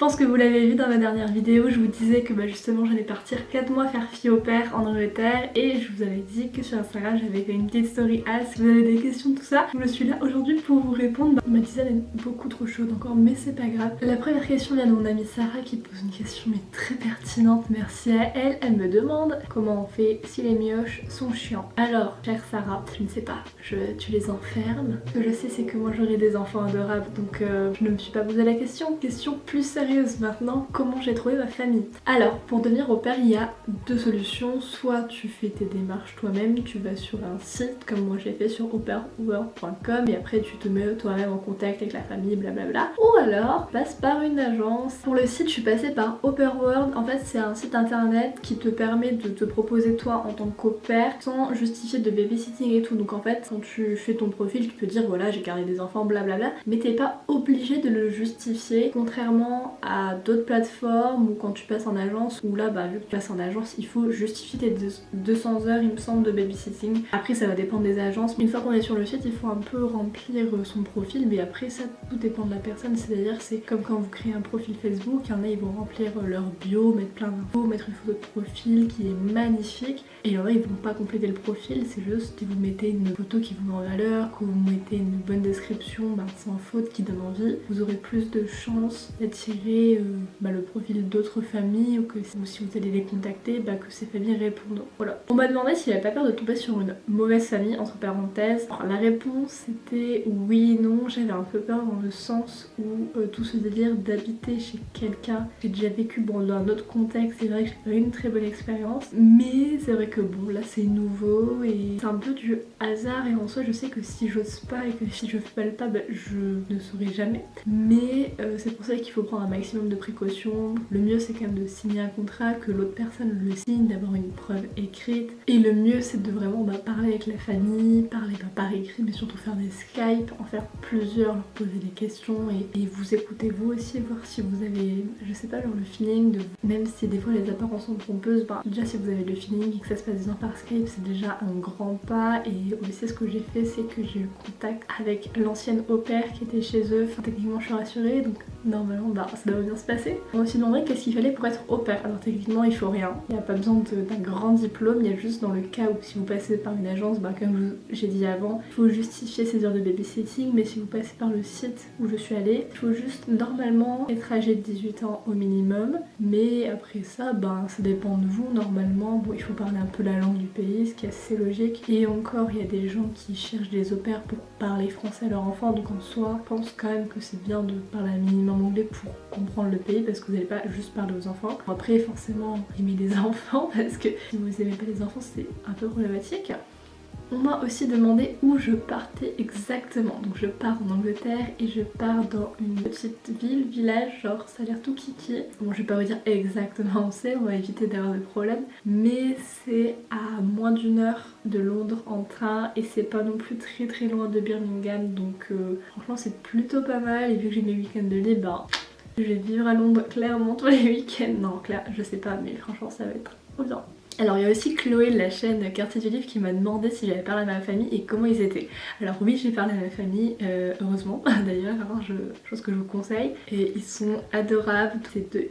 pense que vous l'avez vu dans ma dernière vidéo, je vous disais que justement j'allais partir 4 mois faire fille au père en Angleterre et je vous avais dit que sur Instagram j'avais fait une petite story si vous avez des questions tout ça. Je suis là aujourd'hui pour vous répondre. Ma tisane est beaucoup trop chaude encore mais c'est pas grave. La première question vient de mon amie Sarah qui pose une question mais très pertinente, merci à elle. Elle me demande comment on fait si les mioches sont chiants. Alors chère Sarah, je ne sais pas, tu les enfermes. Ce que je sais c'est que moi j'aurai des enfants adorables donc je ne me suis pas posé la question. Question plus sérieuse maintenant, comment j'ai trouvé ma famille? Alors pour devenir au père il y a deux solutions, soit tu fais tes démarches toi-même, tu vas sur un site comme moi j'ai fait sur aupairworld.com et après tu te mets toi-même en contact avec la famille blablabla, ou alors passe par une agence. Pour le site je suis passée par Aupairworld, en fait c'est un site internet qui te permet de te proposer toi en tant qu'au-pair sans justifier de babysitting et tout, donc en fait quand tu fais ton profil tu peux dire voilà j'ai gardé des enfants blablabla, mais t'es pas obligé de le justifier contrairement à d'autres plateformes ou quand tu passes en agence où là vu que tu passes en agence il faut justifier tes 200 heures il me semble de babysitting. Après ça va dépendre des agences, mais une fois qu'on est sur le site il faut un peu remplir son profil, mais après ça tout dépend de la personne, c'est-à-dire c'est comme quand vous créez un profil Facebook, il y en a ils vont remplir leur bio, mettre plein d'infos, mettre une photo de profil qui est magnifique et il y en a ils vont pas compléter le profil, c'est juste que vous mettez une photo qui vous met en valeur, que vous mettez une bonne description sans faute qui donne envie, vous aurez plus de chances d'attirer le profil d'autres familles ou que si vous allez les contacter que ces familles répondent. Voilà. On m'a demandé s'il avait pas peur de tomber sur une mauvaise famille entre parenthèses. Alors, la réponse c'était oui, non, j'avais un peu peur dans le sens où tout ce délire d'habiter chez quelqu'un, j'ai déjà vécu dans un autre contexte, c'est vrai que j'ai pas eu une très bonne expérience, mais c'est vrai que là c'est nouveau et c'est un peu du hasard et en soi je sais que si j'ose pas et que si je fais pas le pas je ne saurai jamais, mais c'est pour ça qu'il faut prendre un maximum de précautions. Le mieux c'est quand même de signer un contrat, que l'autre personne le signe, d'avoir une preuve écrite, et le mieux c'est de vraiment parler avec la famille, parler par écrit mais surtout faire des Skype, en faire plusieurs, leur poser des questions et vous écoutez vous aussi, voir si vous avez, je sais pas, le feeling de, même si des fois les apparences sont trompeuses, déjà si vous avez le feeling et que ça se passe bien par Skype c'est déjà un grand pas. Et au lycée ce que j'ai fait c'est que j'ai eu contact avec l'ancienne au-pair qui était chez eux, techniquement je suis rassurée donc normalement ça doit bien se passer. On m'a aussi demandé qu'est-ce qu'il fallait pour être au-pair. Alors techniquement il faut rien, il n'y a pas besoin d'un grand diplôme, il y a juste dans le cas où si vous passez par une agence, comme j'ai dit avant, il faut justifier ses heures de babysitting, mais si vous passez par le site où je suis allée, il faut juste normalement être âgé de 18 ans au minimum, mais après ça ça dépend de vous. Normalement il faut parler un peu la langue du pays, ce qui est assez logique, et encore il y a des gens qui cherchent des au-pairs pour parler français à leur enfant, donc en soi je pense quand même que c'est bien de parler un minimum anglais pour comprendre le pays, parce que vous n'allez pas juste parler aux enfants. Après forcément aimer les enfants, parce que si vous aimez pas les enfants c'est un peu problématique. On m'a aussi demandé où je partais exactement. Donc je pars en Angleterre et je pars dans une petite village, genre ça a l'air tout kiki. Bon je vais pas vous dire exactement où c'est, on va éviter d'avoir des problèmes, mais c'est à moins d'une heure de Londres en train et c'est pas non plus très loin de Birmingham, donc franchement c'est plutôt pas mal. Et vu que j'ai mes week-ends de libre, je vais vivre à Londres clairement tous les week-ends. Non clair, je sais pas, mais franchement ça va être trop bien. Alors il y a aussi Chloé de la chaîne Quartier du Livre qui m'a demandé si j'avais parlé à ma famille et comment ils étaient. Alors oui j'ai parlé à ma famille, heureusement d'ailleurs, chose que je vous conseille, et ils sont adorables.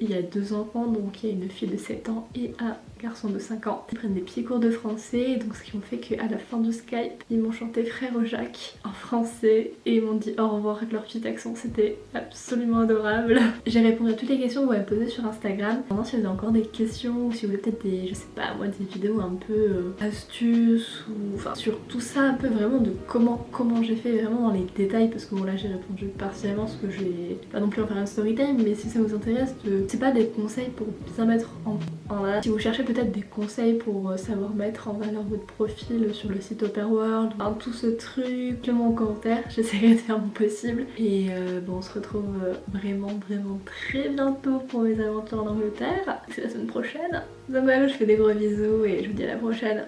Il y a 2 enfants, donc il y a une fille de 7 ans et un garçon de 5 ans. Ils prennent des petits cours de français, donc ce qui ont fait qu'à la fin du Skype ils m'ont chanté Frère Jacques en français et ils m'ont dit au revoir avec leur petit accent, c'était absolument adorable. J'ai répondu à toutes les questions que vous m'avez posées sur Instagram. Maintenant si vous avez encore des questions ou si vous avez peut-être des, je sais pas moi, des vidéos un peu astuces ou enfin sur tout ça un peu vraiment de comment j'ai fait vraiment dans les détails, parce que là j'ai répondu partiellement parce que je vais pas non plus en faire un story time, mais si ça vous intéresse, c'est pas des conseils pour bien mettre en valeur. Si vous cherchez peut-être des conseils pour savoir mettre en valeur votre profil sur le site Aupairworld, tout ce truc, mettez-le en commentaire, j'essaierai de faire mon possible. Et on se retrouve vraiment très bientôt pour mes aventures en Angleterre. C'est la semaine prochaine. Donc voilà, je fais des gros bisous et je vous dis à la prochaine.